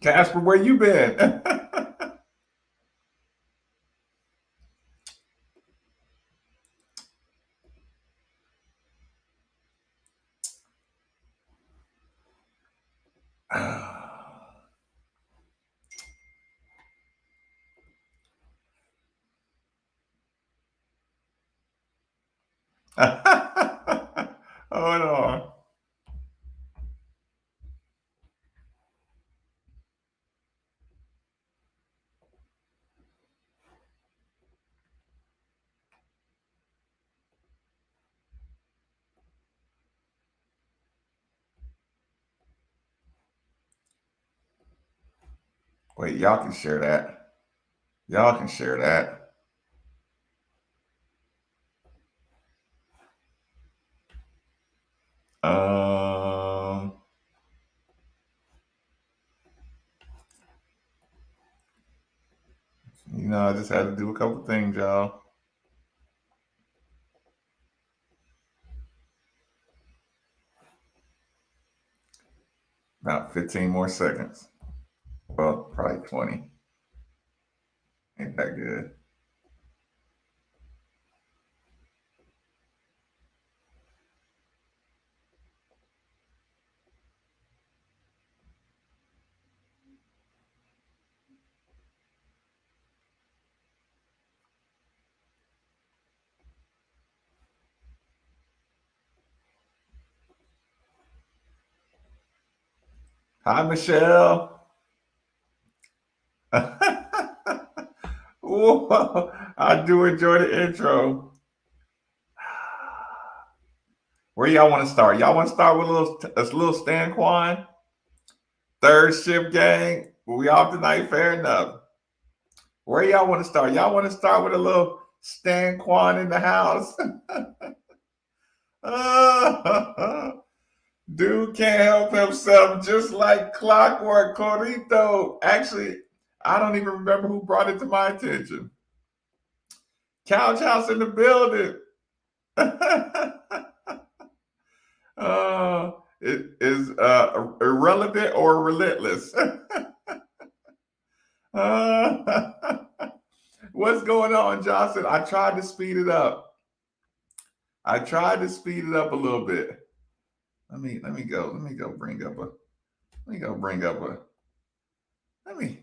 Casper, where you been? Hold on. Wait, y'all can share that. Y'all can share that. Um, I just had to do a couple things, y'all. About 15 more seconds. Well, probably 20. Ain't that good. Hi, Michelle. Whoa, I do enjoy the intro. Where y'all want to start? Y'all want to start with a little Stan Quan? Third shift gang? We off tonight, fair enough. Where y'all want to start? Y'all want to start with a little Stan Quan in the house? Dude can't help himself just like clockwork, Corito. Actually, I don't even remember who brought it to my attention. Couch House in the building. It is irrelevant or relentless. What's going on, Johnson? I tried to speed it up. I tried to speed it up a little bit. Let me go bring up a let me go bring up a let me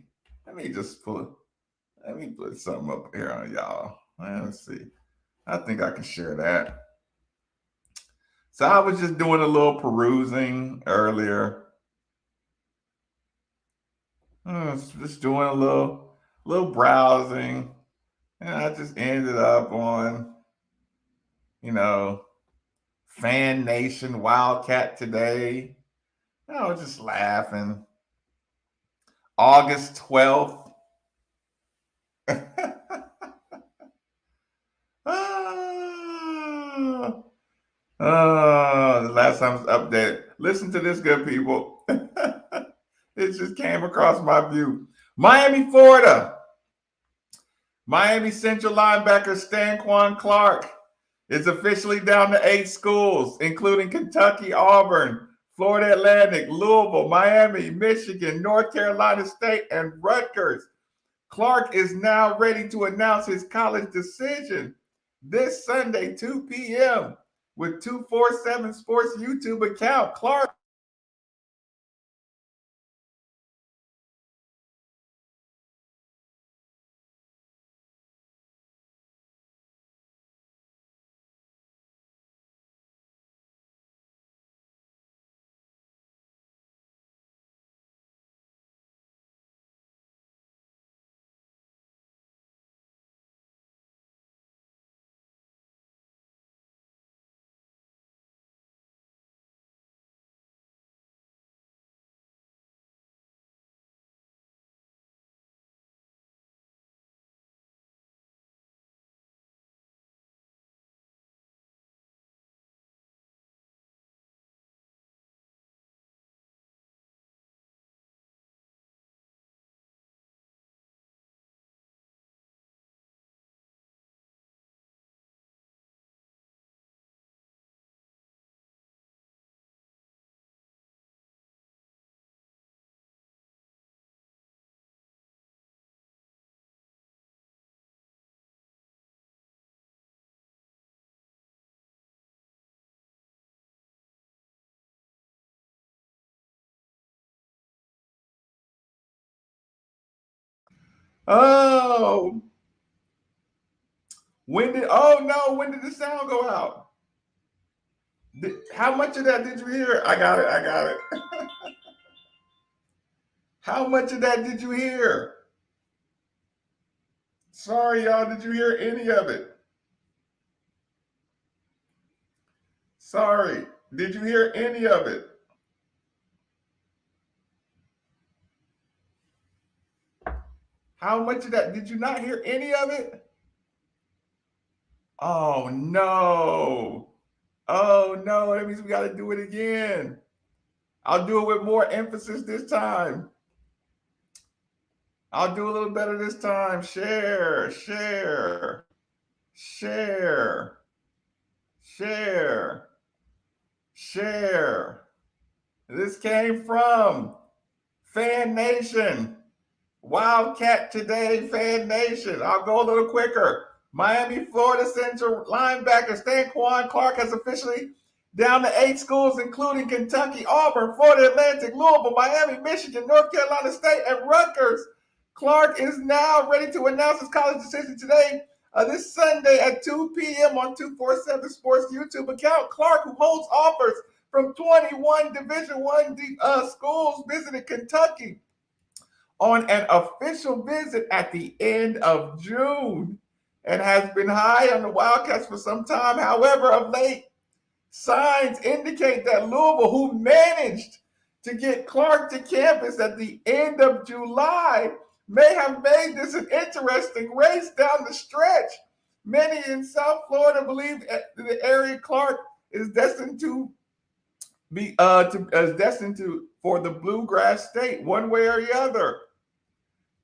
let me just pull let me put something up here on y'all. Let's see. I think I can share that. So I was just doing a little perusing earlier. Just doing a little browsing. And I just ended up on, you know, Fan Nation Wildcat today. I was just laughing. August 12th. Ah, the last time it was updated. Listen to this, good people. It just came across my view. Miami, Florida. Miami Central linebacker Stanquan Clark is officially down to 8 schools, including Kentucky, Auburn, Florida Atlantic, Louisville, Miami, Michigan, North Carolina State, and Rutgers. Clark is now ready to announce his college decision this Sunday, 2 p.m. with 247 Sports YouTube account. Clark Oh, when did the sound go out? How much of that did you hear? I got it. How much of that did you hear? Sorry, y'all, did you hear any of it? Sorry, did you hear any of it? How much of that? Did you not hear any of it? Oh no. Oh no, that means we got to do it again. I'll do it with more emphasis this time. I'll do a little better this time. Share, share, share, share, share. This came from Fan Nation. Wildcat Today, Fan Nation. I'll go a little quicker. Miami, Florida Central linebacker Stanquan Clark has officially down to 8 schools, including Kentucky, Auburn, Florida Atlantic, Louisville, Miami, Michigan, North Carolina State, and Rutgers. Clark is now ready to announce his college decision today, this Sunday at 2 p.m. on 247 Sports YouTube account. Clark, who holds offers from 21 Division I schools, visited Kentucky on an official visit at the end of June and has been high on the Wildcats for some time. However, of late, signs indicate that Louisville, who managed to get Clark to campus at the end of July, may have made this an interesting race down the stretch. Many in South Florida believe the area Clark is destined to be for the Bluegrass State, one way or the other.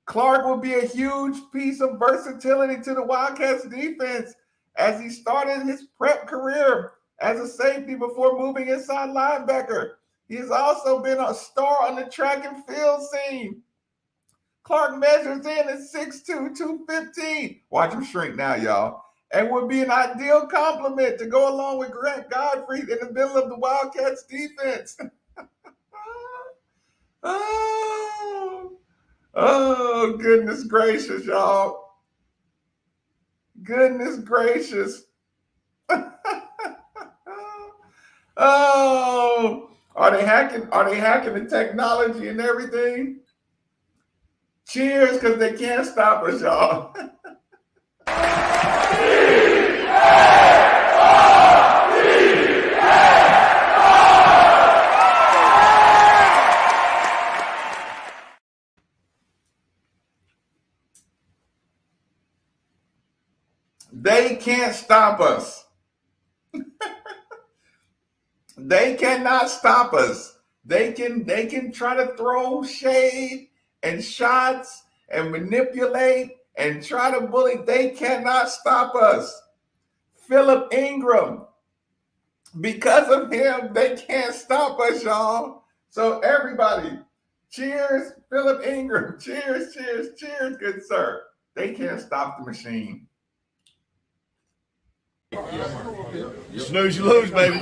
Clark will be a huge piece of versatility to the Wildcats defense as he started his prep career as a safety before moving inside linebacker. He has also been a star on the track and field scene. Clark measures in at 6'2", 215. Watch him shrink now, y'all. And would be an ideal complement to go along with Grant Godfrey in the middle of the Wildcats defense. Oh, goodness gracious, y'all. Goodness gracious. Oh, are they hacking the technology and everything? Cheers, because they can't stop us, y'all. They can't stop us. They cannot stop us. They can try to throw shade and shots and manipulate and try to bully. They cannot stop us. Philip Ingram, because of him, they can't stop us, y'all. So everybody, cheers, Philip Ingram. Cheers, cheers, cheers, good sir. They can't stop the machine. You snooze, you lose, baby.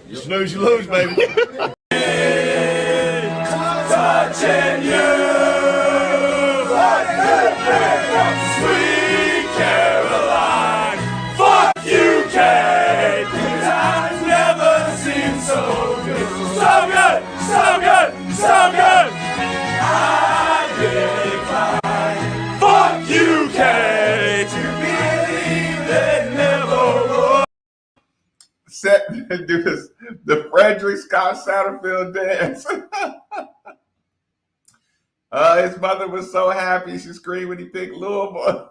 You snooze, you lose, baby. Touching you like good sweet Caroline. Fuck you, Kate. Times never seem so good. So good, so good, so good. I decline. Fuck you, Kate. Do this, the Frederick Scott Satterfield dance. His mother was so happy. She screamed when he picked Louisville.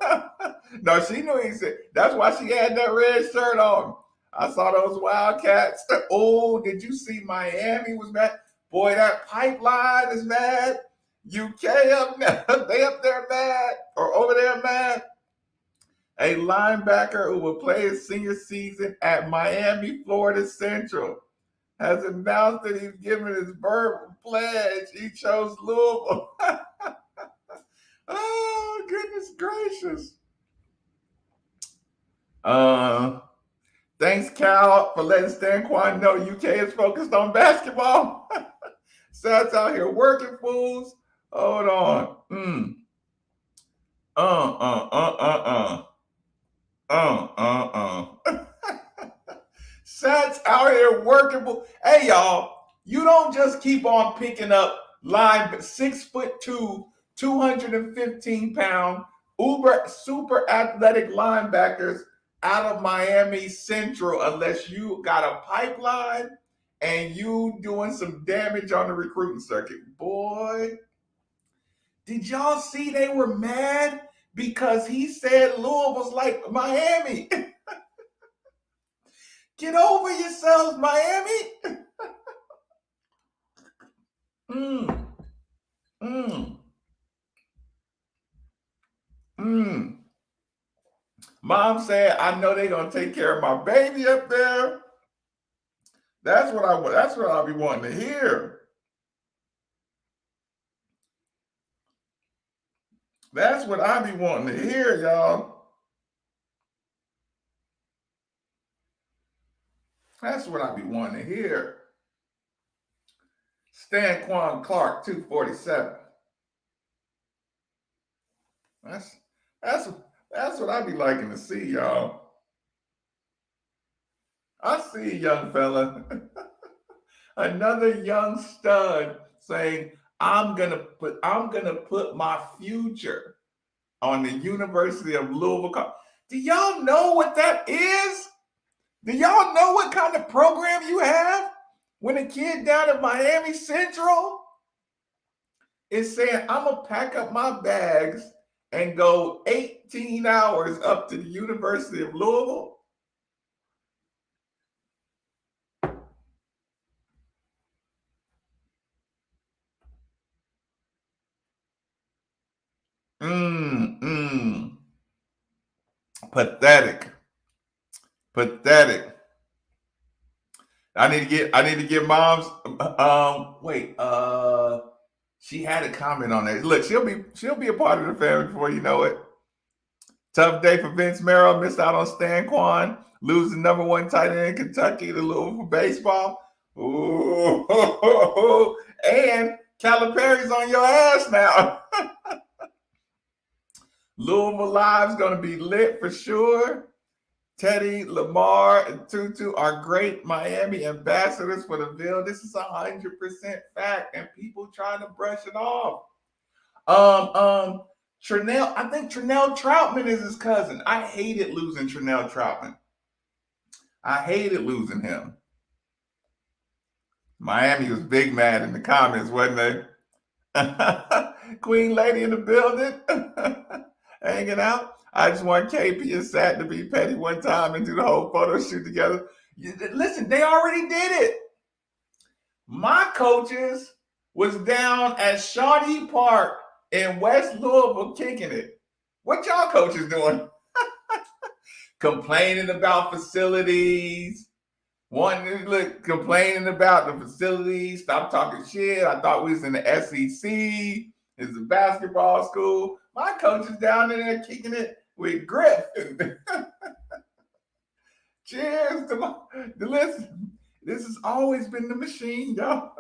No, she knew he said. That's why she had that red shirt on. I saw those Wildcats. Oh, did you see Miami was mad? Boy, that pipeline is mad. UK up now. They up there mad or over there mad. A linebacker who will play his senior season at Miami, Florida Central, has announced that he's given his verbal pledge. He chose Louisville. Oh, goodness gracious. Thanks, Cal, for letting Stanquan know UK is focused on basketball. Sats out here working fools. Hold on. Uh, uh, uh, uh, uh. Sats out here working. Hey, y'all, you don't just keep on picking up line 6'2", 215-pound, uber super athletic linebackers out of Miami Central unless you got a pipeline and you doing some damage on the recruiting circuit. Boy, did y'all see they were mad because he said Louisville's like Miami? Get over yourselves, Miami. Mm, mm, mm. Mom said, I know they're gonna take care of my baby up there. That's what I'll be wanting to hear. That's what I be wanting to hear, y'all. That's what I be wanting to hear. Stanquan Clark, 247. That's that's that's what I be liking to see, y'all. I see a young fella, another young stud saying, I'm gonna put my future on the University of Louisville. Do y'all know what that is? Do y'all know what kind of program you have when a kid down at Miami Central is saying, I'm gonna pack up my bags and go 18 hours up to the University of Louisville? Pathetic. Pathetic. I need to get mom's she had a comment on that. Look, she'll be a part of the family before you know it. Tough day for Vince Merrill. Missed out on Stan Kwan. Losing number one tight end in Kentucky to Louisville baseball. Ooh. And Calipari's on your ass now. Louisville Live's going to be lit for sure. Teddy, Lamar, and Tutu are great Miami ambassadors for the Ville. This is 100% fact, and people trying to brush it off. Trinell, I think Trinell Troutman is his cousin. I hated losing Trinell Troutman. I hated losing him. Miami was big mad in the comments, wasn't they? Queen Lady in the building, hanging out. I just want KP and Sat to be petty one time and do the whole photo shoot together. Listen, they already did it. My coaches was down at Shawnee Park in West Louisville kicking it. What y'all coaches doing? Complaining about facilities. Complaining about the facilities. Stop talking shit. I thought we was in the SEC. It's a basketball school. My coach is down in there kicking it with Griff. Cheers to listen. This has always been the machine, y'all.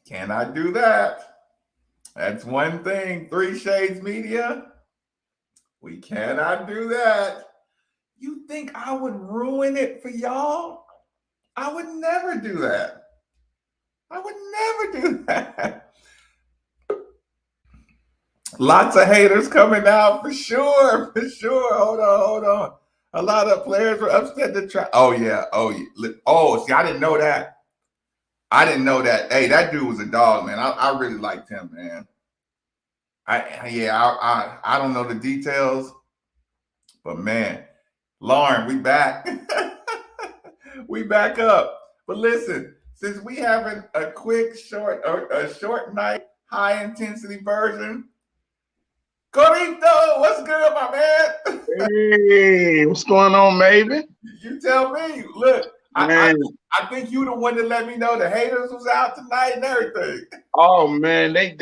Can I do that? That's one thing. 3 Shades Media. We cannot do that. You think I would ruin it for y'all? I would never do that. I would never do that. Lots of haters coming out for sure. For sure. Hold on. A lot of players were upset to try. Oh, yeah. See, I didn't know that. Hey, that dude was a dog, man. I really liked him, man. I don't know the details, but man, Lauren, we back. we back up. But listen, since we having a quick, short night, high intensity version, Corito, what's good, my man? Hey, what's going on, maybe? You tell me. Look, Man, I think you the one that let me know the haters was out tonight and everything. oh man, they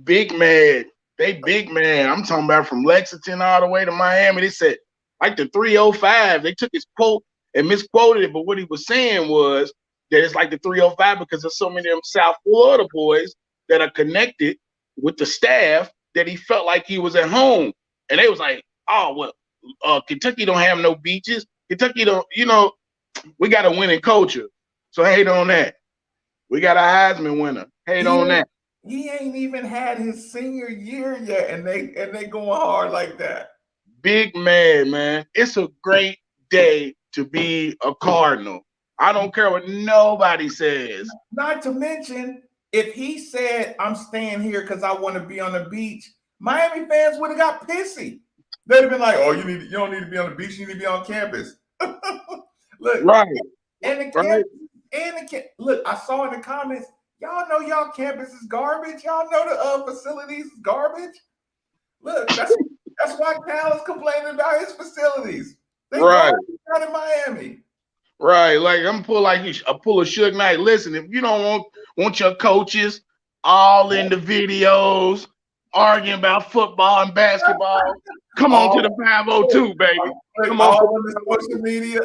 big mad. They big mad. I'm talking about from Lexington all the way to Miami. They said like the 305. They took his quote and misquoted it, but what he was saying was that it's like the 305 because there's so many of them South Florida boys that are connected with the staff that he felt like he was at home. And they was like, oh well, Kentucky don't have no beaches. Kentucky don't, we got a winning culture. So hate on that. We got a Heisman winner. Hate on that. He ain't even had his senior year yet, and they going hard like that. Big man. It's a great day to be a Cardinal. I don't care what nobody says. Not to mention, if he said, I'm staying here because I want to be on the beach, Miami fans would have got pissy. They'd have been like, oh, you don't need to be on the beach, you need to be on campus. Look, right. And the campus, look, I saw in the comments, y'all know y'all campus is garbage. Y'all know the facilities is garbage. Look, that's why Cal is complaining about his facilities. They right out in Miami. Right, like I'm pull a Suge Knight. Listen, if you don't want your coaches all in the videos arguing about football and basketball, come on to the 502, baby. Come on to the social media.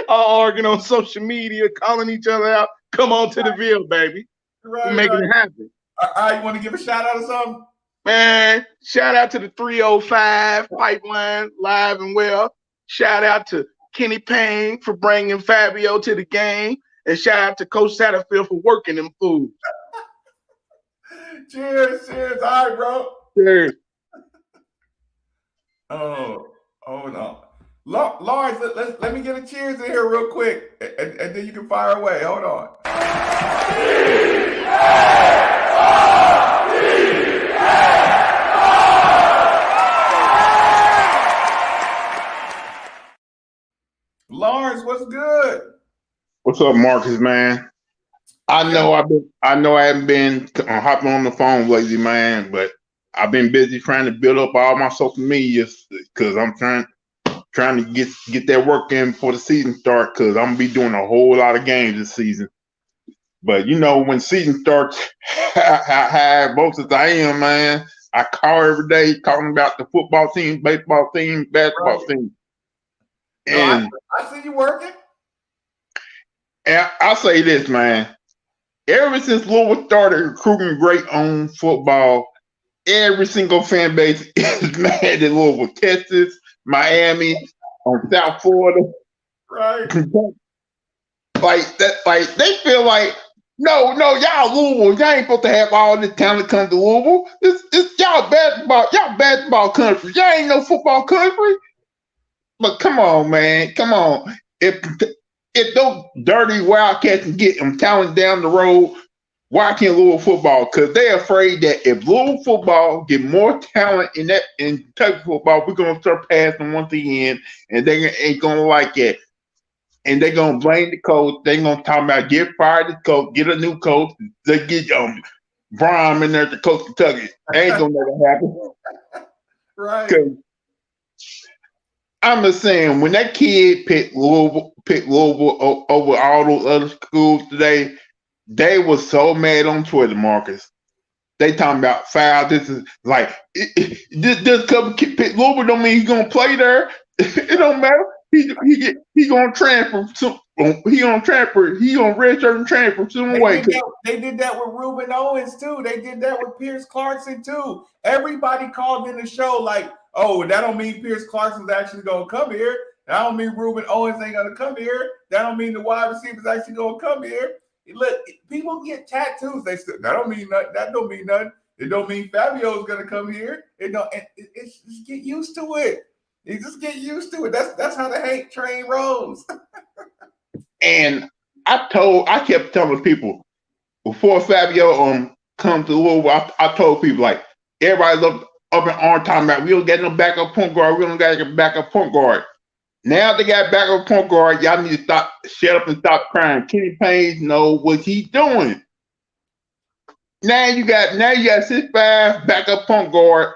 All arguing on social media, calling each other out. Come on to the Ville, baby. We're making it happen. You want to give a shout out or something? Man, shout out to the 305 Pipeline Live and Well. Shout out to Kenny Payne for bringing Fabio to the game. And shout out to Coach Satterfield for working them fools. Cheers. All right, bro. Cheers. Oh, no. Lawrence, let me get a cheers in here real quick, and then you can fire away. Hold on. Lawrence, what's good? What's up, Marcus, man? I know I haven't been hopping on the phone lately, man, but I've been busy trying to build up all my social media because I'm trying to get that work in before the season start because I'm gonna be doing a whole lot of games this season. But when season starts, how most as I am, man, I call every day talking about the football team, baseball team, basketball team. And I see you working. And I'll say this, man. Ever since Louisville started recruiting great on football, every single fan base is mad at Louisville, Texas, Miami, on South Florida. Right. Like that, like they feel like, no, y'all Louisville, y'all ain't supposed to have all this talent come to Louisville. It's y'all basketball country. Y'all ain't no football country. But come on, man. Come on. If those dirty Wildcats can get them talent down the road, why can't Louisville football? Because they're afraid that if Louisville football get more talent in Kentucky football, we're gonna surpass them once again, and they ain't gonna like it. And they're gonna blame the coach. They're gonna talk about get fired the coach, get a new coach. They get Brom in there to coach Kentucky. Ain't gonna never happen. Right. I'm just saying, when that kid picked Louisville over all those other schools today, they were so mad on Twitter, Marcus. They talking about foul. This is like this couple kid pick Louisville don't mean he's gonna play there. It don't matter. He gonna transfer. He gonna redshirt and transfer some way. They did that with Ruben Owens too. They did that with Pierce Clarkson too. Everybody called in the show like, oh, that don't mean Pierce Clarkson's actually gonna come here. That don't mean Ruben Owens ain't gonna come here. That don't mean the wide receivers actually gonna come here. Look, people get tattoos. That don't mean nothing. That don't mean nothing. It don't mean Fabio's gonna come here. It's just get used to it. You just get used to it. That's how the hate train rolls. And I kept telling people before Fabio come to Louisville, I told people like everybody looked up in arm talking about we don't get no backup point guard. We don't got a backup point guard. Now they got backup point guard. Y'all need to shut up and stop crying. Kenny Payne know what he's doing. Now you got 6'5" backup point guard.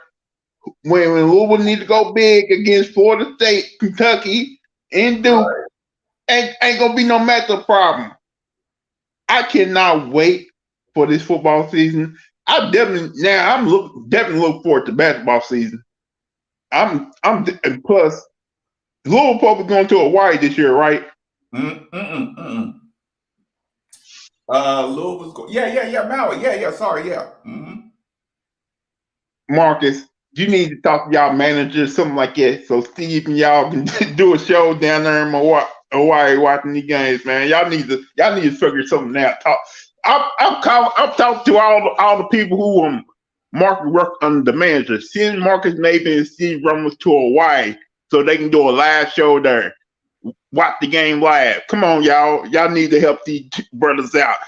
When Louisville need to go big against Florida State, Kentucky, and Duke, ain't gonna be no matchup problem. I cannot wait for this football season. I'm definitely look forward to basketball season. And plus Louisville probably going to Hawaii this year, right? Louisville's going. Yeah. Maui. Yeah. Sorry, yeah. Mm-hmm. Marcus, you need to talk to y'all managers, something like that, so Steve and y'all can do a show down there in Hawaii watching the games, man. Y'all need to figure something out. I'm talking to all the people who Marcus worked under the manager. Send Marcus Maven and Steve Ramos to Hawaii so they can do a live show there. Watch the game live. Come on, y'all. Y'all need to help these brothers out.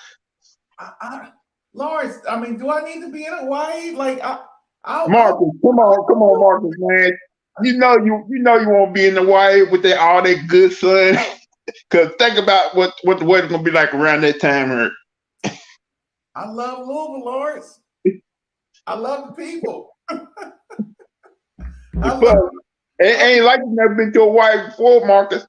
Lawrence, I mean, do I need to be in Hawaii? Like, Marcus, come on, Marcus, man. You know you won't be in Hawaii with all that good sun. Cause think about what the weather's gonna be like around that time here. I love Louisville, Lawrence. I love the people. It ain't like you've never been to Hawaii before, Marcus.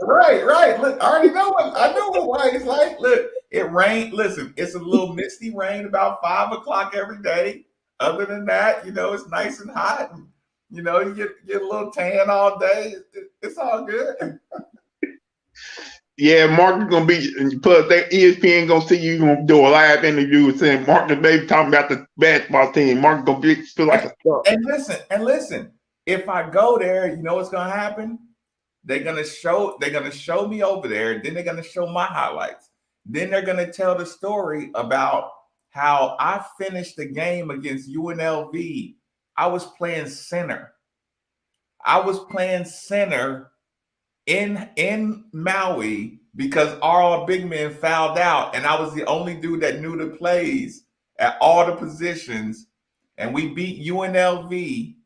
Right. Look, I already know I know what Hawaii's like. Look, it rained. Listen, it's a little misty rain about 5 o'clock every day. Other than that, it's nice and hot. And, you get a little tan all day. It's all good. Yeah, Marcus gonna be. Plus, ESPN gonna see you gonna do a live interview saying Marcus maybe talking about the basketball team. Marcus gonna feel like a star. And listen. If I go there, you know what's gonna happen? They're gonna show me over there. Then they're gonna show my highlights. Then they're gonna tell the story about how I finished the game against UNLV. I was playing center. In Maui because our big men fouled out, and I was the only dude that knew the plays at all the positions, and we beat UNLV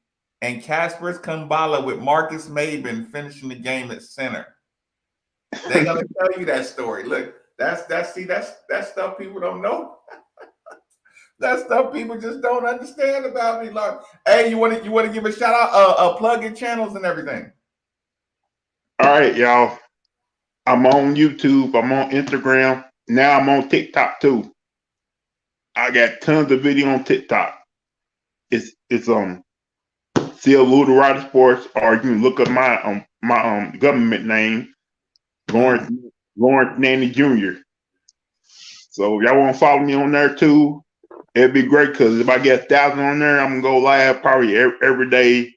and Kasper's Kumbala with Marcus Maben finishing the game at center. They're gonna tell you that story. Look, that's stuff people don't know. That's stuff people just don't understand about me. Like, hey, you want to give a shout out, plug in channels and everything. All right, y'all. I'm on YouTube. I'm on Instagram. Now I'm on TikTok too. I got tons of video on TikTok. It's Still Luda Rider Sports, or you can look up my government name, Lawrence Nanny Jr. So y'all want to follow me on there too? It'd be great because if I get 1,000 on there, I'm gonna go live probably every day.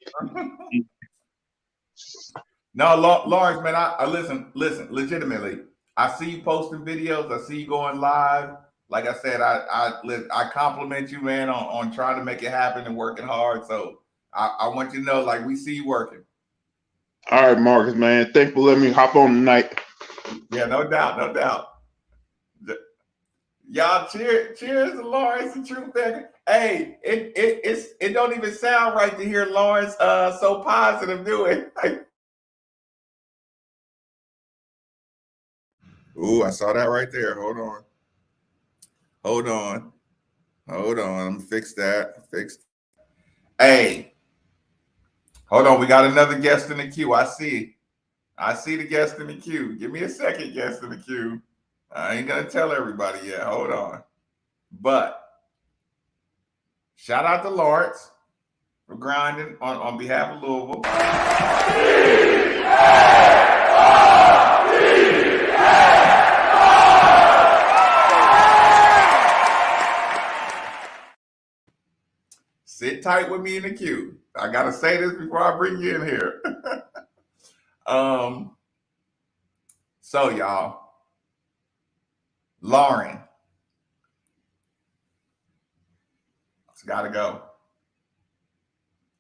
No, Lawrence, man, I listen, legitimately. I see you posting videos. I see you going live. Like I said, I compliment you, man, on trying to make it happen and working hard. So I want you to know, like, we see you working. All right, Marcus, man. Thanks for letting me hop on tonight. Yeah, no doubt. Y'all cheers to Lawrence, the truth there. Hey, it don't even sound right to hear Lawrence so positive do it. Ooh, I saw that right there. Hold on. I'm gonna fix that. Hey, hold on. We got another guest in the queue. I see the guest in the queue. Give me a second, guest in the queue. I ain't gonna tell everybody yet. Hold on. But shout out to Lawrence for grinding on behalf of Louisville. Sit tight with me in the queue. I gotta say this before I bring you in here. So y'all, Lauren, it's gotta go.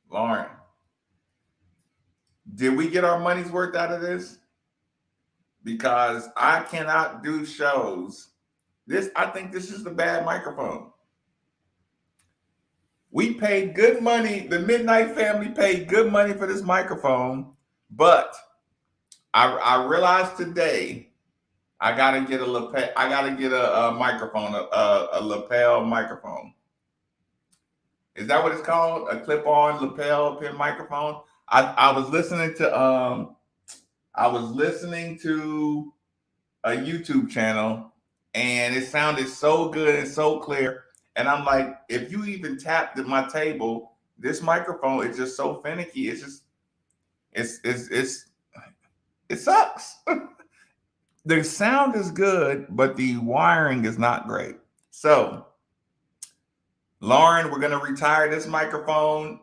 Lauren, did we get our money's worth out of this? Because I cannot do shows. I think this is the bad microphone. We paid good money. The Midnight family paid good money for this microphone, but I realized today I gotta get a lapel. I gotta get a microphone, a lapel microphone. Is that what it's called? A clip-on lapel pin microphone. I was listening to a YouTube channel, and it sounded so good and so clear. And I'm like, if you even tapped at my table, this microphone is just so finicky. It's just it's it sucks. The sound is good, but the wiring is not great. So, Lauren, we're gonna retire this microphone.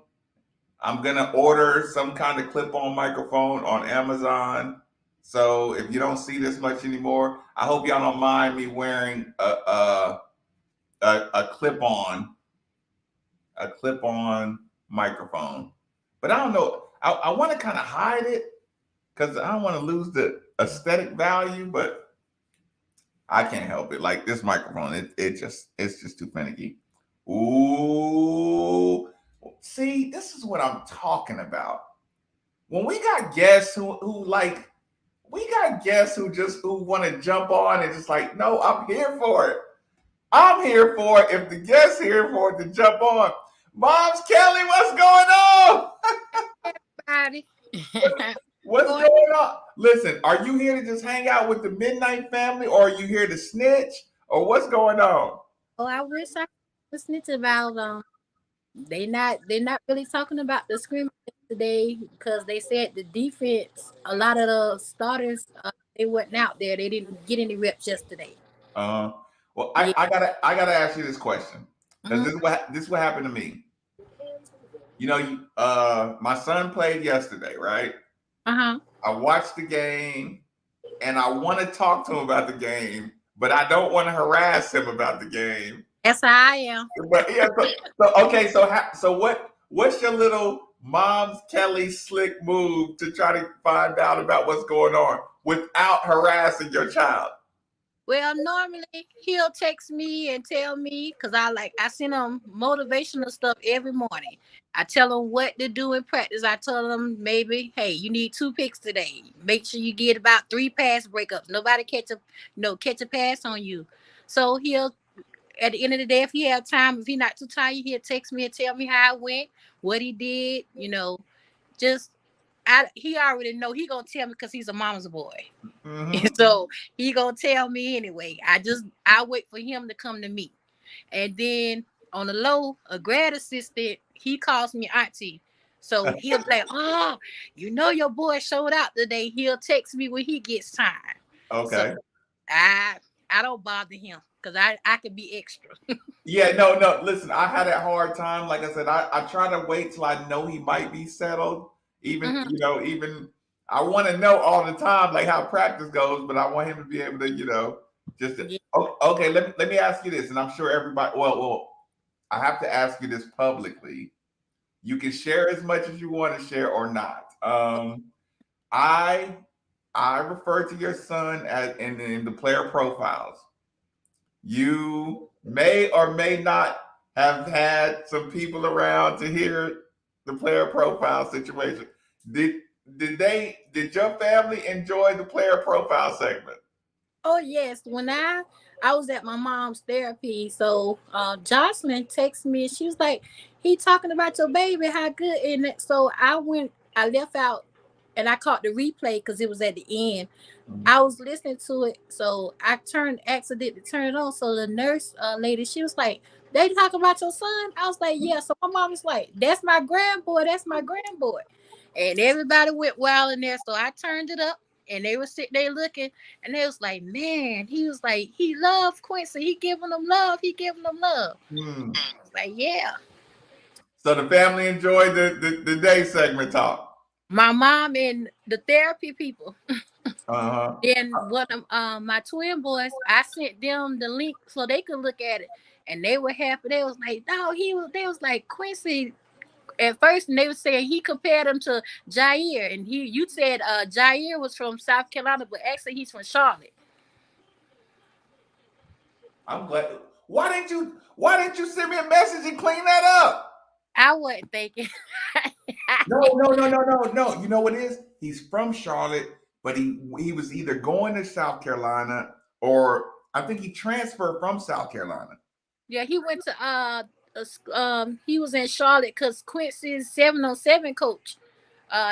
I'm gonna order some kind of clip-on microphone on Amazon. So if you don't see this much anymore, I hope y'all don't mind me wearing a clip-on microphone. But I don't know. I want to kind of hide it because I don't want to lose the aesthetic value, but I can't help it. Like this microphone, it's just too finicky. Ooh. See, this is what I'm talking about. When we got guests who want to jump on and just like, no, I'm here for it. I'm here for it. If the guest's here for it to jump on. Moms Kelly, what's going on? Everybody. What's going on? Listen, are you here to just hang out with the Midnight family, or are you here to snitch, or what's going on? Oh, I wish I could snitch about they're not really talking about the scrimmage today because they said the defense, a lot of the starters, they wasn't out there. They didn't get any reps yesterday. Well, Yeah. I gotta ask you this question because this is what happened to me. You know, my son played yesterday, right? Uh-huh. I watched the game, and I want to talk to him about the game, but I don't want to harass him about the game. That's how I am. But yeah, okay, so what's your little Mom's Kelly slick move to try to find out about what's going on without harassing your child? Well, normally he'll text me and tell me because I send him motivational stuff every morning. I tell him what to do in practice. I tell him maybe, hey, you need 2 picks today. Make sure you get about 3 pass breakups. Nobody catch a pass on you. So he'll at the end of the day, if he have time, if he not too tired, he'll text me and tell me how it went, what he did. Just he already know he gonna tell me because he's a mama's boy. Mm-hmm. So he gonna tell me anyway. I wait for him to come to me. And then on the low, a grad assistant, he calls me auntie. So he'll be like, oh, your boy showed out today. He'll text me when he gets time. Okay. So I don't bother him because I can be extra. Yeah, no. Listen, I had a hard time. Like I said, I try to wait till I know he might be settled. Even even I want to know all the time, like how practice goes, but I want him to be able to, just Yeah. okay. Let me ask you this, and I'm sure everybody. Well, I have to ask you this publicly. You can share as much as you want to share or not. I refer to your son as in the player profiles. You may or may not have had some people around to hear the player profile situation. Did your family enjoy the player profile segment? Oh yes, when I was at my mom's therapy, so Jocelyn texted me and she was like, "He talking about your baby, how good?" And so I left out, and I caught the replay because it was at the end. I was listening to it, so I accidentally turned it on. So the nurse lady, she was like, "They talking about your son?" I was like, "Yeah." So my mom was like, "That's my grandboy. That's my grandboy," and everybody went wild in there. So I turned it up, and they were sitting there looking, and they was like, "Man," he was like, "He loved Quincy. He giving them love. He giving them love." I was like, "Yeah." So the family enjoyed the day segment talk. My mom and the therapy people. Uh-huh. Then one of my twin boys, I sent them the link so they could look at it, and they were happy. They was like, "No, he was." They was like Quincy at first, and they were saying he compared him to Jair, and you said Jair was from South Carolina, but actually he's from Charlotte. I'm glad. Why didn't you send me a message and clean that up? I wasn't thinking. No. You know what it is? He's from Charlotte, but he was either going to South Carolina or I think he transferred from South Carolina. Yeah, he went to he was in Charlotte because Quincy's 707 coach.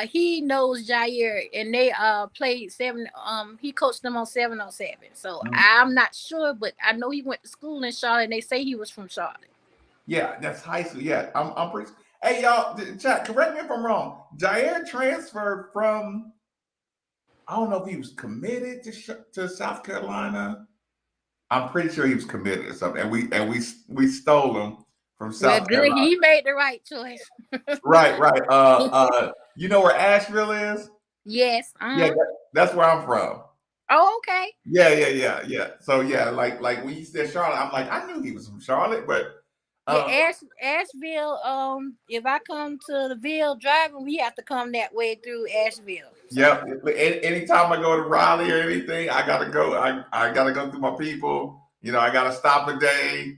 He knows Jair, and they played seven. He coached them on 707. So I'm not sure, but I know he went to school in Charlotte, and they say he was from Charlotte. Yeah, that's high school. Yeah, I'm pretty. Hey, y'all, chat. Correct me if I'm wrong. Jair transferred from. I don't know if he was committed to South Carolina. I'm pretty sure he was committed or something, and we stole him from South Good. Carolina. He made the right choice. Right. You know where Asheville is? Yes. Yeah, that's where I'm from. Oh, okay. Yeah. So yeah, like when you said Charlotte, I'm like, I knew he was from Charlotte, but Asheville. If I come to the Ville driving, we have to come that way through Asheville. So. Yep. Anytime I go to Raleigh or anything, I gotta go. I gotta go through my people. You know, I gotta stop a day.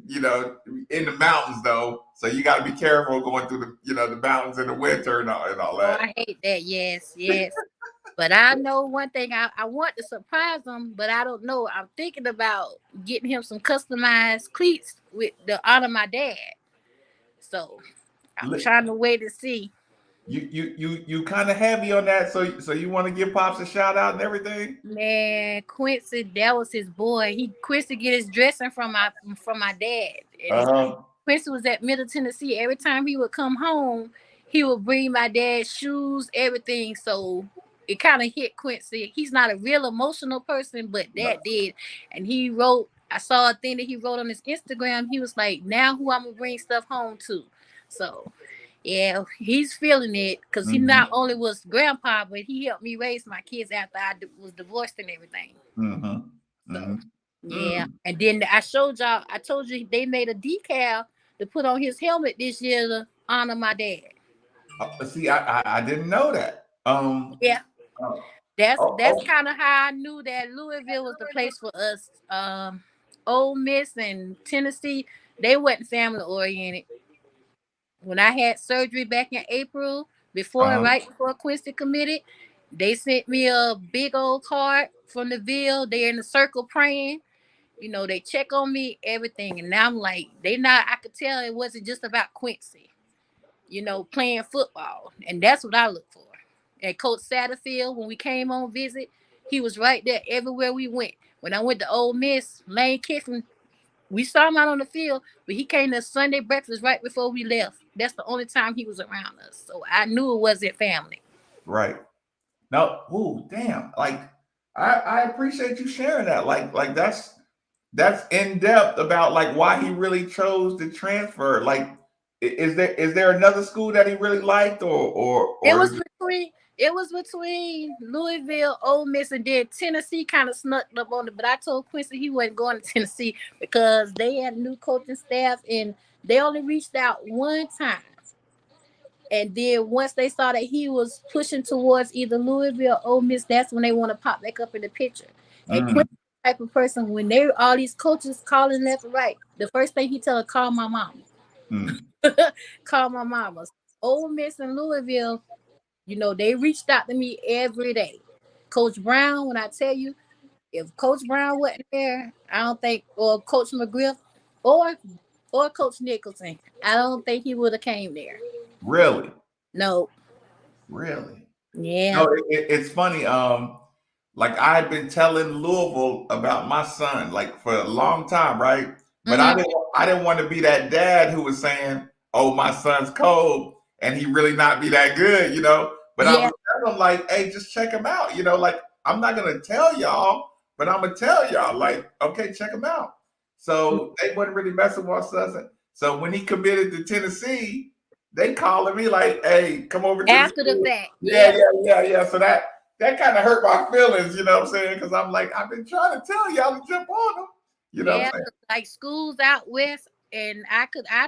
You know, in the mountains though, so you got to be careful going through the mountains in the winter and all that. Oh, I hate that. Yes. But I know one thing. I want to surprise him, but I don't know. I'm thinking about getting him some customized cleats with the honor my dad. So I'm trying to wait to see. You kind of heavy on that, so you want to give Pops a shout out and everything. Man, Quincy, that was his boy. Quincy get his dressing from my dad. And Quincy was at Middle Tennessee. Every time he would come home, he would bring my dad's shoes, everything. So it kind of hit Quincy. He's not a real emotional person, but Dad did. And he wrote. I saw a thing that he wrote on his Instagram. He was like, "Now who I'm gonna bring stuff home to?" So. Yeah, he's feeling it because he not only was grandpa, but he helped me raise my kids after I was divorced and everything. So, yeah. And then I showed y'all, I told you they made a decal to put on his helmet this year to honor my dad. See, I didn't know that. Yeah. That's kind of how I knew that Louisville was the place for us. Ole Miss and Tennessee, they wasn't family oriented. When I had surgery back in April, right before Quincy committed, they sent me a big old card from the Ville. They're in the circle praying. You know, they check on me, everything. And now I'm like, I could tell it wasn't just about Quincy, playing football. And that's what I look for. And Coach Satterfield, when we came on visit, he was right there everywhere we went. When I went to Ole Miss, Lane Kiffin, we saw him out on the field, but he came to Sunday breakfast right before we left. That's the only time he was around us. So I knew it wasn't family. Right. No, damn. Like, I appreciate you sharing that. Like that's in depth about like why he really chose to transfer. Like, is there another school that he really liked or it was between Louisville, Ole Miss, and then Tennessee kind of snuck up on it. But I told Quincy he wasn't going to Tennessee because they had a new coaching staff and they only reached out one time. And then once they saw that he was pushing towards either Louisville or Ole Miss, that's when they want to pop back up in the picture. And Quincy type of person, when all these coaches calling left and right, the first thing he tell her, call my mama. Call my mama. Ole Miss and Louisville, they reached out to me every day. Coach Brown, when I tell you, if Coach Brown wasn't there, I don't think, or Coach McGriff, or Coach Nicholson, I don't think he would have came there. Really? No. Really? Yeah. No, it's funny. Like I had been telling Louisville about my son, like for a long time, right? But I didn't want to be that dad who was saying, "Oh, my son's cold," and he really not be that good, But I was telling him like, "Hey, just check him out," Like I'm not gonna tell y'all, but I'm gonna tell y'all, like, okay, check him out. So they wasn't really messing with us. So when he committed to Tennessee, they calling me like, "Hey, come over to after the fact." Yeah. So that kind of hurt my feelings, you know what I'm saying? Because I'm like, I've been trying to tell y'all to jump on them. You know what I'm saying? Like schools out west, and I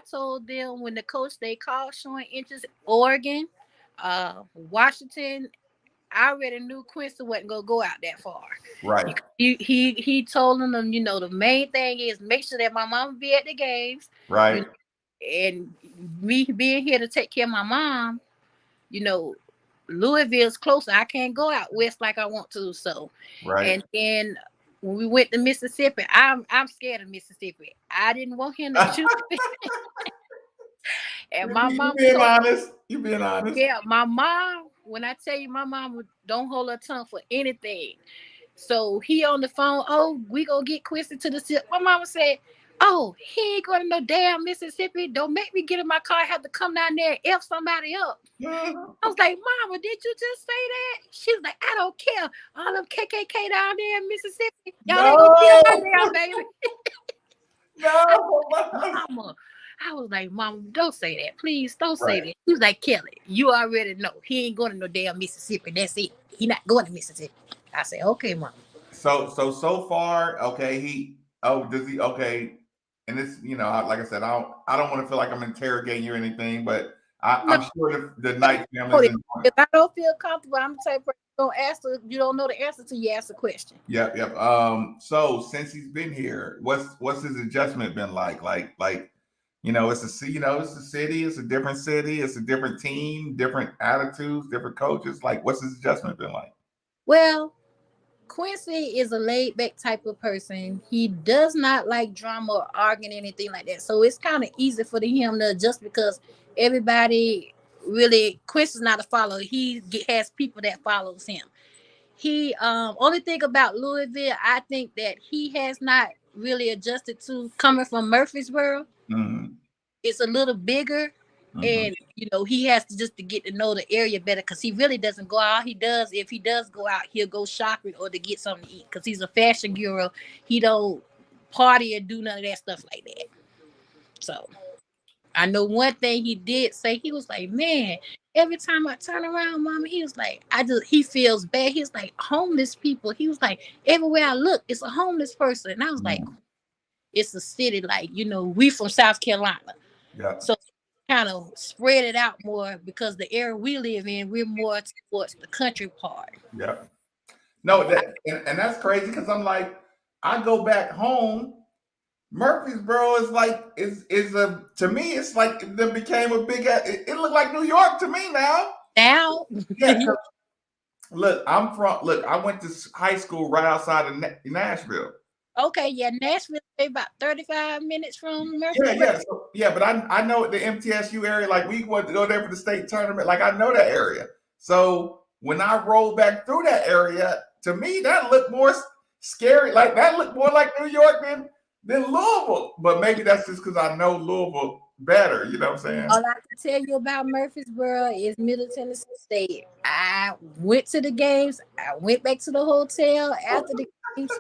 told them when the coach they called showing interest, Oregon, Washington, I already knew Quincy wasn't gonna go out that far. Right. He told them, the main thing is make sure that my mom be at the games. Right. And me being here to take care of my mom, Louisville's closer. I can't go out west like I want to. So, Right. and then when we went to Mississippi, I'm scared of Mississippi. I didn't want him to choose. And my You mom being told, honest. You being honest. yeah, my mom. When I tell you, my mom don't hold her tongue for anything. So he on the phone. Oh, we gonna get Quincy to the city. My mama said, "Oh, he ain't going to no damn Mississippi. Don't make me get in my car. I have to come down there and F somebody up." Mhm. I was like, "Mama, did you just say that?" She was like, "I don't care. All them KKK down there in Mississippi, y'all ain't gonna kill my damn baby." No. Mama, I was like, "Mama, don't say that. Please don't say Right. that." She was like, "Kelly, you already know. He ain't going to no damn Mississippi. That's it. He not going to Mississippi." I said, "Okay, Mama." So far, okay. Does he? Okay. And this, like I said, I don't want to feel like I'm interrogating you or anything, but No, I'm sure the Knight family's in. if I don't feel comfortable, I'm the type of person don't answer. You don't know the answer till you ask the question. Yep, yep. So since he's been here, what's his adjustment been like? It's a city, it's a different city, it's a different team, different attitudes, different coaches. Like, what's his adjustment been like? Well, Quincy is a laid back type of person. He does not like drama or arguing anything like that. So it's kind of easy for him to adjust because everybody really Quincy's not a follower. Has people that follows him. He only thing about Louisville, I think that he has not really adjusted to coming from Murfreesboro. Mm-hmm. It's a little bigger, Mm-hmm. and he has to just to get to know the area better because he really doesn't go out. He does, if he does go out, he'll go shopping or to get something to eat because he's a fashion guru. He don't party or do none of that stuff like that. So I know one thing he did say. He was like, "Man, every time I turn around, Mama," he was like, he feels bad. He's like, homeless people. He was like, everywhere I look, it's a homeless person. And I was like, Mm-hmm. it's a city, like, we from South Carolina. Yeah. So kind of spread it out more because the area we live in, we're more towards the country part. Yeah. No, and that's crazy because I'm like, I go back home. Murfreesboro is like is a to me it's like it then became a big. It looked like New York to me now. Now, Yeah. Look, I went to high school right outside of Nashville. okay, yeah, Nashville is about 35 minutes from Yeah, Murfreesboro. yeah, but I know the MTSU area. Like we went to go there for the state tournament. Like I know that area. So when I rolled back through that area, to me that looked more scary. Like that looked more like New York than Louisville. But maybe that's just because I know Louisville better. You know what I'm saying? All I can tell you about Murfreesboro is Middle Tennessee State. I went to the games. I went back to the hotel after the games.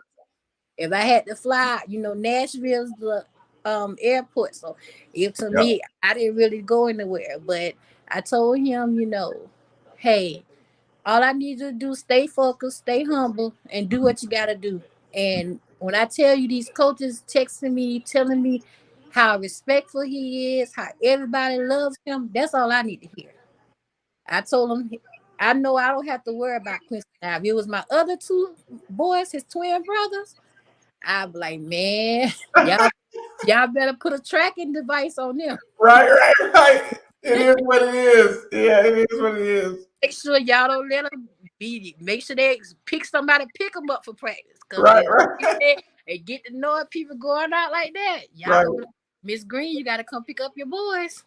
If I had to fly, Nashville's the airport. So to Yep. me, I didn't really go anywhere. But I told him, hey, all I need you to do is stay focused, stay humble, and do what you gotta do. And when I tell you these coaches texting me, telling me how respectful he is, how everybody loves him, that's all I need to hear. I told him I know I don't have to worry about Quincy now. If it was my other two boys, his twin brothers, I'd be like, man, y'all better put a tracking device on them. Right. It is what it is. Yeah, it is what it is. Make sure y'all don't let them be. Make sure they pick them up for practice. Because Right, if right, they get to know people going out like that, y'all right. gonna be like, Miss Green, you got to come pick up your boys.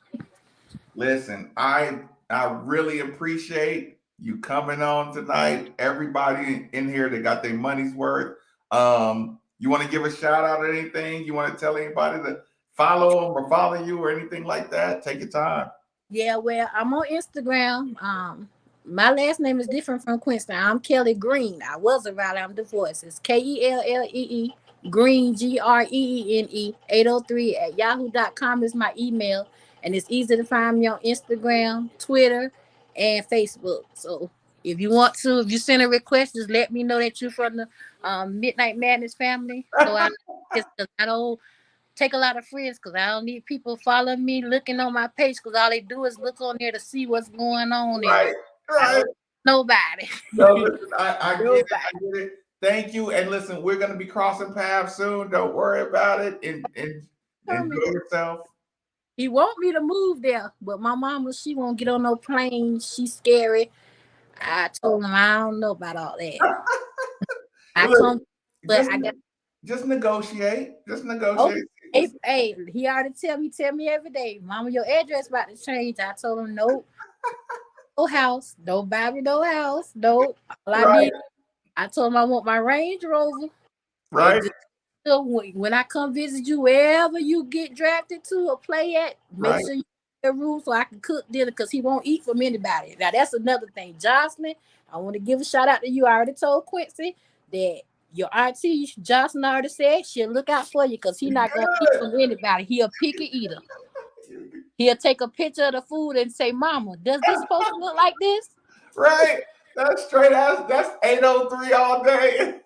Listen, I really appreciate you coming on tonight. Everybody in here that got their money's worth. You want to give a shout out or anything? You want to tell anybody to follow them or follow you or anything like that? Take your time. Yeah, well, I'm on Instagram. My last name is different from Quincy. I'm Kelly Green. I was a writer. I'm divorced. It's Kellee Green Greene 803 at yahoo.com is my email. And it's easy to find me on Instagram, Twitter, and Facebook. So if you send a request, just let me know that you're from the Midnight Madness family. So I don't take a lot of friends because I don't need people following me, looking on my page because all they do is look on there to see what's going on. And Right, I right. don't nobody. No, listen, I get it. Nobody. I get it. Thank you. And listen, we're gonna be crossing paths soon. Don't worry about it. And enjoy yourself. He want me to move there, but my mama, she won't get on no plane. She's scary. I told him I don't know about all that. I Look, come, but just I got just negotiate. Just oh. negotiate. Hey, he already tell me every day, Mama, your address about to change. I told him no, no house, no buy me no house, no. All I Right, need, I told him I want my Range Rover, and right, just so when I come visit you, wherever you get drafted to or play at, make right. sure you get a room so I can cook dinner because he won't eat from anybody. Now that's another thing, Jocelyn. I want to give a shout out to you. I already told Quincy that your auntie Jocelyn already said she'll look out for you because he's not gonna eat Good. from anybody. He a picky eater. He'll take a picture of the food and say, "Mama, does this supposed to look like this?" Right. That's straight ass. That's 803 all day.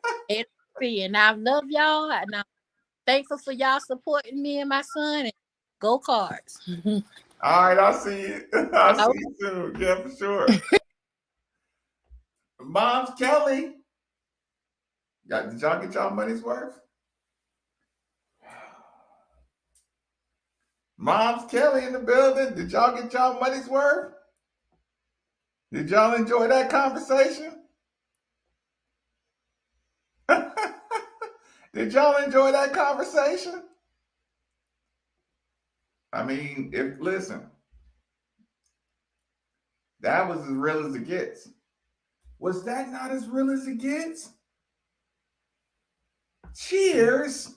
And I love y'all, and I'm thankful for y'all supporting me and my son. And go Cards! All right, I'll see you. I'll see you soon. Yeah, for sure. Mom's Kelly. Did y'all get y'all money's worth? Mom's Kelly in the building. Did y'all get y'all money's worth? Did y'all enjoy that conversation? Did y'all enjoy that conversation? I mean, listen, that was as real as it gets. Was that not as real as it gets? Cheers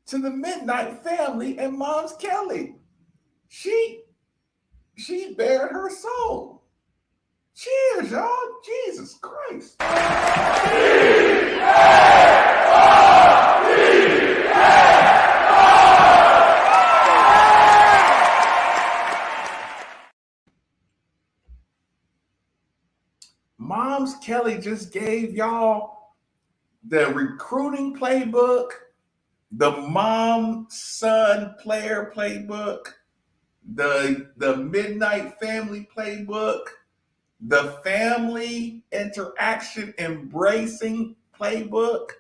to the Midnight Family and Mom's Kelly. She bared her soul. Cheers, y'all. Jesus Christ. Mom's Kelly just gave y'all the recruiting playbook, the mom son player playbook, the Midnight Family playbook, the family interaction embracing playbook.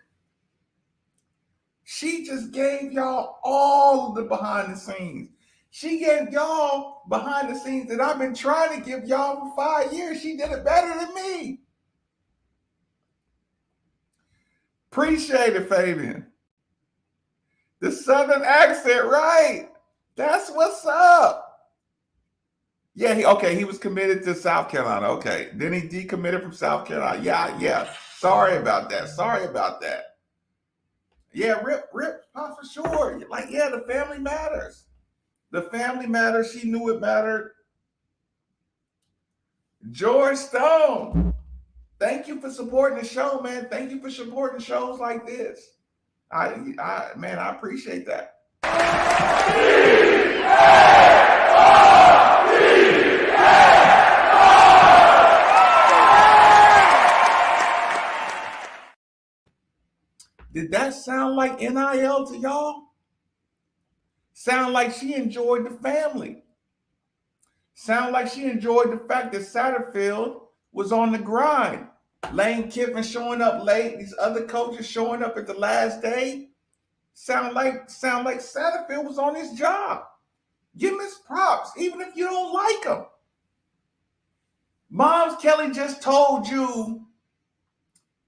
She just gave y'all all of the behind the scenes. She gave y'all behind the scenes that I've been trying to give y'all for 5 years. She did it better than me. Appreciate it, Fabian. The Southern accent, right? That's what's up. Yeah, he was committed to South Carolina. Okay. Then he decommitted from South Carolina. Yeah. Sorry about that. Yeah, rip, for sure. Like, yeah, the family matters. The family matters. She knew it mattered. George Stone, thank you for supporting the show, man. Thank you for supporting shows like this. I appreciate that. Did that sound like NIL to y'all? Sound like she enjoyed the family. Sound like she enjoyed the fact that Satterfield was on the grind. Lane Kiffin showing up late, these other coaches showing up at the last day. Sound like Satterfield was on his job. Give him his props, even if you don't like him. Mom's Kelly just told you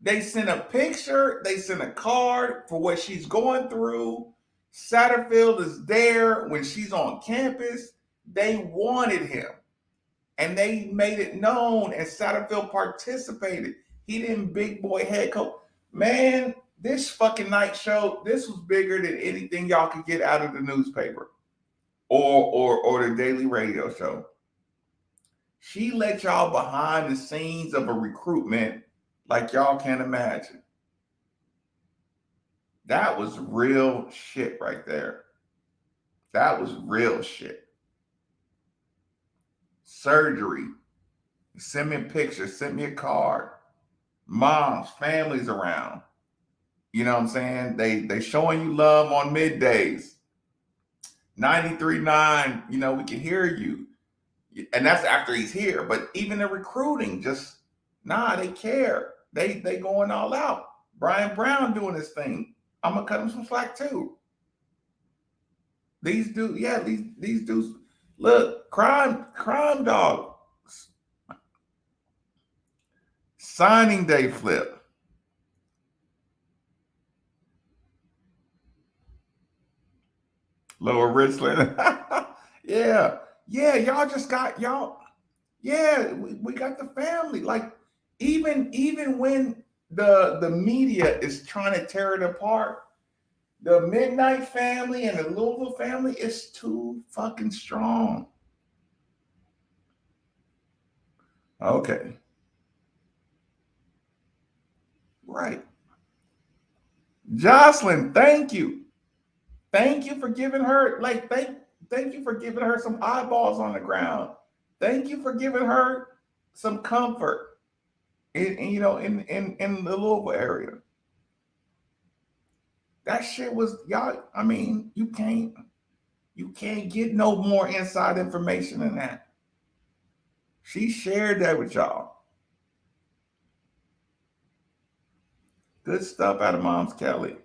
they sent a picture, they sent a card for what she's going through. Satterfield is there when she's on campus. They wanted him. And they made it known, and Satterfield participated. He didn't big boy head coach. Man, this fucking night show, this was bigger than anything y'all could get out of the newspaper or the daily radio show. She let y'all behind the scenes of a recruitment like y'all can't imagine. That was real shit right there. That was real shit. Surgery. Send me a picture, send me a card. Moms, families around. You know what I'm saying? They showing you love on middays. 93.9, we can hear you. And that's after he's here. But even the recruiting, just they care. They going all out. Brian Brown doing his thing. I'm gonna cut him some slack too. These dudes, look, crime dogs. Signing day flip. Lower Richland. Yeah. Yeah, y'all just got y'all. Yeah, we got the family. Like even when the media is trying to tear it apart, the Midnight family and the Louisville family is too fucking strong. Okay. Right. Jocelyn, thank you. Thank you for giving her, like, thank you for giving her some eyeballs on the ground. Thank you for giving her some comfort in the Louisville area. That shit was y'all. I mean, you can't get no more inside information than that. She shared that with y'all. Good stuff out of Mom's Kelly.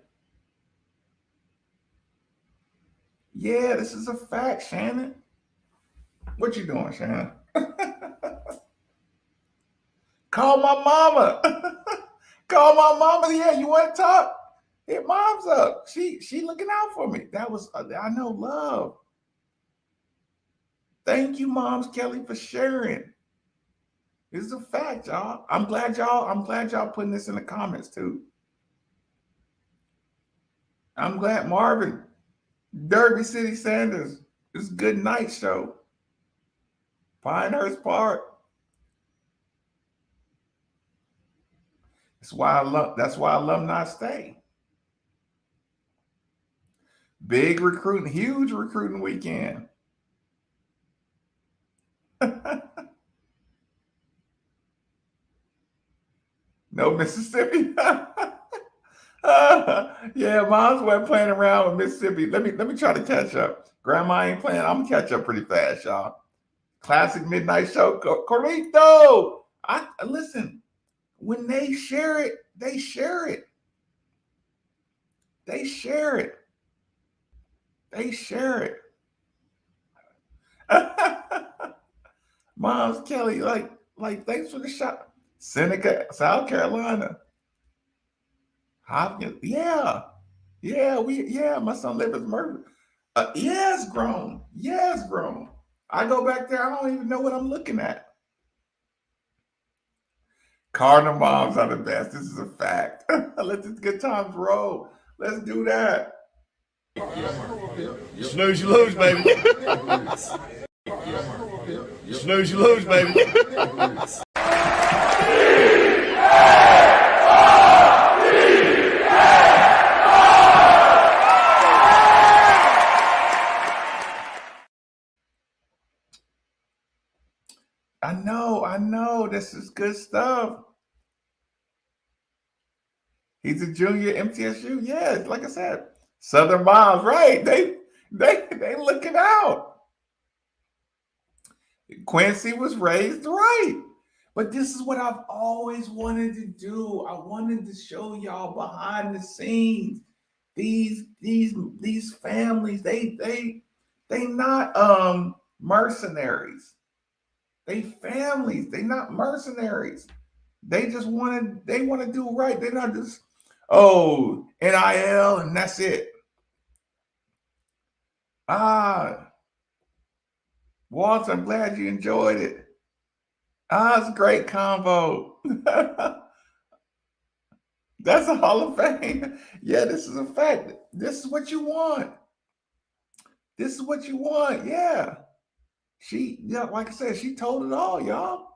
Yeah, this is a fact, Shannon. What you doing, Shannon? Call my mama. Call my mama. Yeah, you want to talk? Hit Mom's up. She looking out for me. That was, I know, love. Thank you, Mom's Kelly, for sharing. This is a fact, y'all. I'm glad y'all putting this in the comments too. I'm glad Marvin, Derby City Sanders, this good night show. Pinehurst Park. That's why alumni stay. Big recruiting, huge recruiting weekend. No Mississippi. Yeah, Mom's wasn't playing around with Mississippi. Let me try to catch up. Grandma ain't playing. I'm gonna catch up pretty fast, y'all. Classic midnight show. Corrito. Listen. When they share it, they share it. They share it. They share it. Mom's Kelly, like thanks for the shot. Seneca, South Carolina. Hopkins, yeah. My son lives in Murphy. Yeah, it's grown. Yeah, it's grown. I go back there, I don't even know what I'm looking at. Cardinal moms are the best. This is a fact. Let this good times roll. Let's do that. You snooze, you lose, baby. You snooze, you lose, baby. I know. This is good stuff. He's a junior MTSU. Yeah, like I said, Southern moms, right? They looking out. Quincy was raised right. But this is what I've always wanted to do. I wanted to show y'all behind the scenes. These families, they not mercenaries. They families, they not mercenaries. They just want to do right. They're not just, oh, NIL and that's it. Walter, I'm glad you enjoyed it. It's a great combo. That's a Hall of Fame. Yeah, this is a fact. This is what you want. This is what you want. Yeah. Like I said, she told it all, y'all.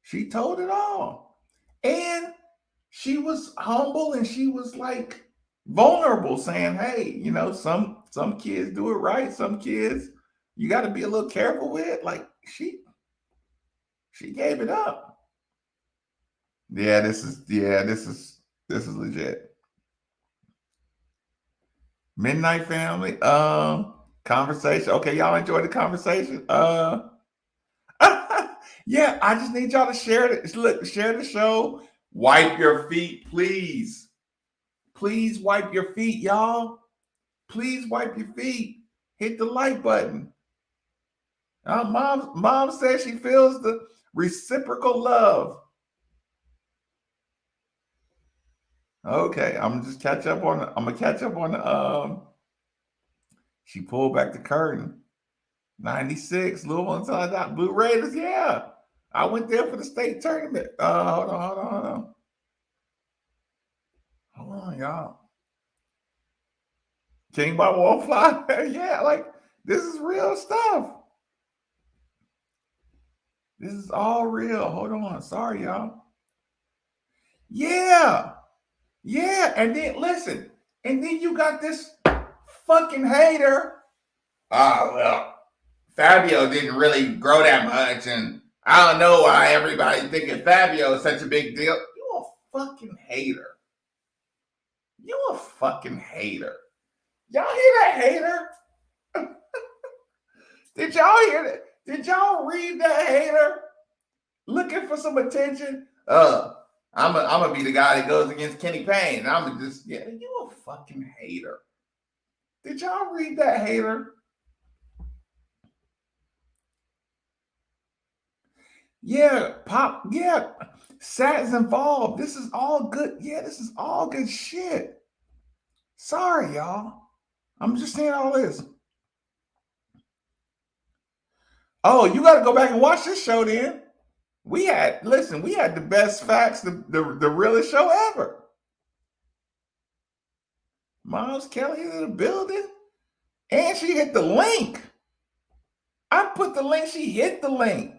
She told it all. And she was humble and she was like vulnerable, saying, hey, some kids do it right. Some kids you got to be a little careful with. Like she gave it up. Yeah, this is legit. Midnight family. Conversation. Okay, y'all enjoyed the conversation. Yeah, I just need y'all to share it. Look, share the show. Wipe your feet, please. Please wipe your feet, y'all. Please wipe your feet. Hit the like button. Mom says she feels the reciprocal love. Okay, I'm gonna catch up on the she pulled back the curtain. 96, Louisville until I got Blue Raiders. Yeah. I went there for the state tournament. Hold on, y'all. King by Wallfly. Yeah, like this is real stuff. This is all real. Hold on. Sorry, y'all. Yeah. Yeah. And then listen, and then you got this fucking hater. Well, Fabio didn't really grow that much, and I don't know why everybody's thinking Fabio is such a big deal. You a fucking hater. You a fucking hater. Y'all hear that hater? Did y'all hear that? Did y'all read that hater? Looking for some attention? I'm gonna be the guy that goes against Kenny Payne. I'm just, yeah, you a fucking hater. Did y'all read that hater? Yeah, Pop, yeah. Sat's involved. This is all good. Yeah, this is all good shit. Sorry, y'all. I'm just saying all this. Oh, you got to go back and watch this show then. We had the best facts, the realest show ever. Miles Kelly in the building. And she hit the link. I put the link, she hit the link.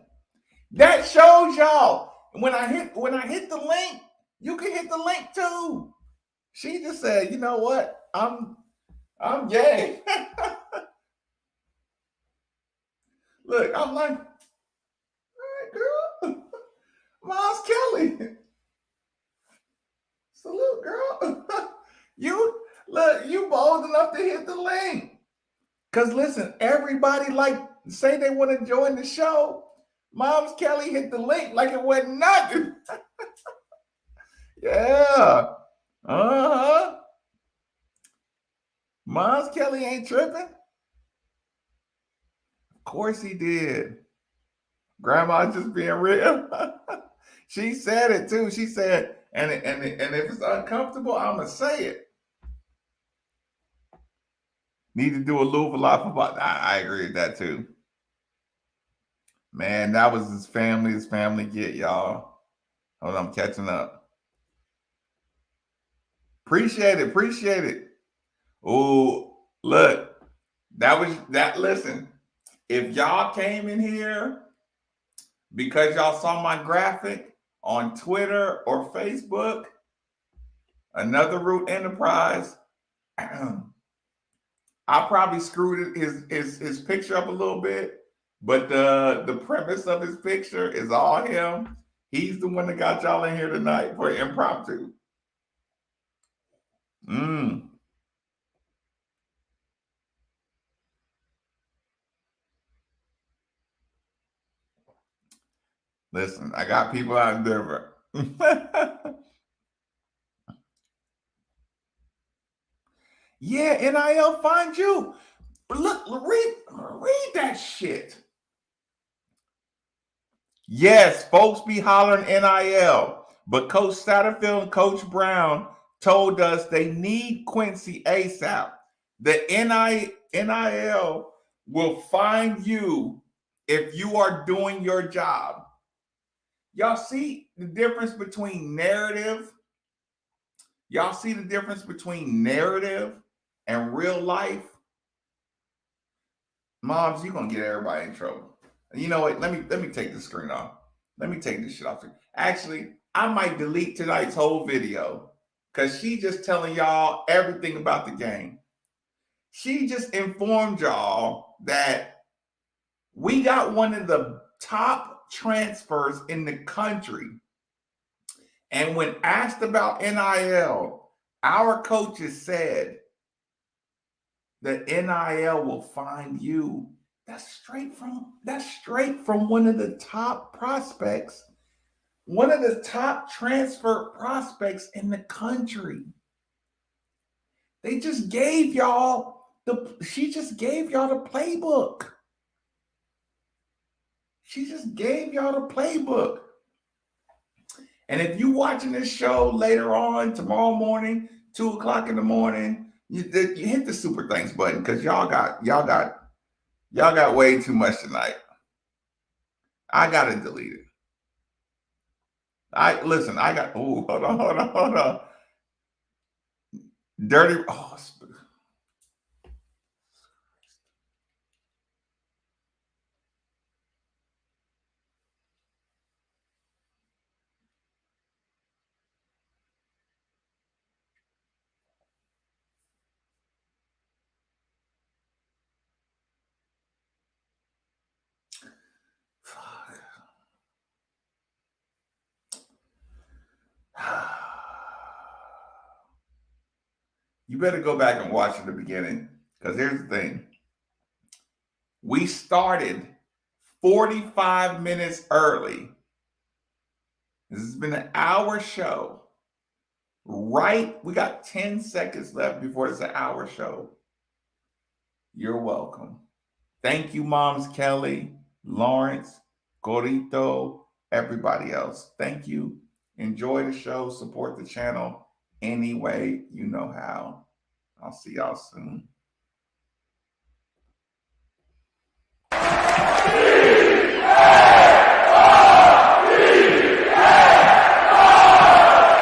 That shows y'all. When I hit the link, you can hit the link too. She just said, you know what? I'm gay. Look, I'm like, all right, girl. Miles Kelly. Salute, girl. You bold enough to hit the link. Cause listen, everybody say they want to join the show. Miles Kelly hit the link like it wasn't nothing. Yeah. Uh-huh. Miles Kelly ain't tripping. Of course he did. Grandma just being real. She said it too. She said, and if it's uncomfortable, I'ma say it. Need to do a Louisville life about. I agree with that too. Man, that was his family get, y'all. Hold on, I'm catching up. Appreciate it. Oh, look, listen, if y'all came in here because y'all saw my graphic on Twitter or Facebook, Another Root Enterprise, I probably screwed his picture up a little bit, but the premise of his picture is all him. He's the one that got y'all in here tonight for Impromptu. Listen, I got people out in Denver. Yeah, NIL find you. Look, read that shit. Yes, folks be hollering NIL, but Coach Satterfield and Coach Brown told us they need Quincy ASAP. The NIL will find you if you are doing your job. Y'all see the difference between narrative? Y'all see the difference between narrative and real life? Moms, you're gonna get everybody in trouble. You know what? Let me take the screen off. Let me take this shit off. Actually, I might delete tonight's whole video because she just telling y'all everything about the game. She just informed y'all that we got one of the top transfers in the country. And when asked about NIL, our coaches said that NIL will find you. That's straight from one of the top prospects, one of the top transfer prospects in the country. They just gave y'all she just gave y'all the playbook. She just gave y'all the playbook. And if you watching this show later on tomorrow morning, 2 o'clock in the morning, you hit the super thanks button because y'all got way too much tonight. I gotta delete it. I got hold on. Dirty. Oh, you better go back and watch at the beginning because here's the thing. We started 45 minutes early. This has been an hour show. Right? We got 10 seconds left before it's an hour show. You're welcome. Thank you, Moms Kelly, Lawrence, Corito, everybody else. Thank you. Enjoy the show. Support the channel any way you know how. I'll see y'all soon.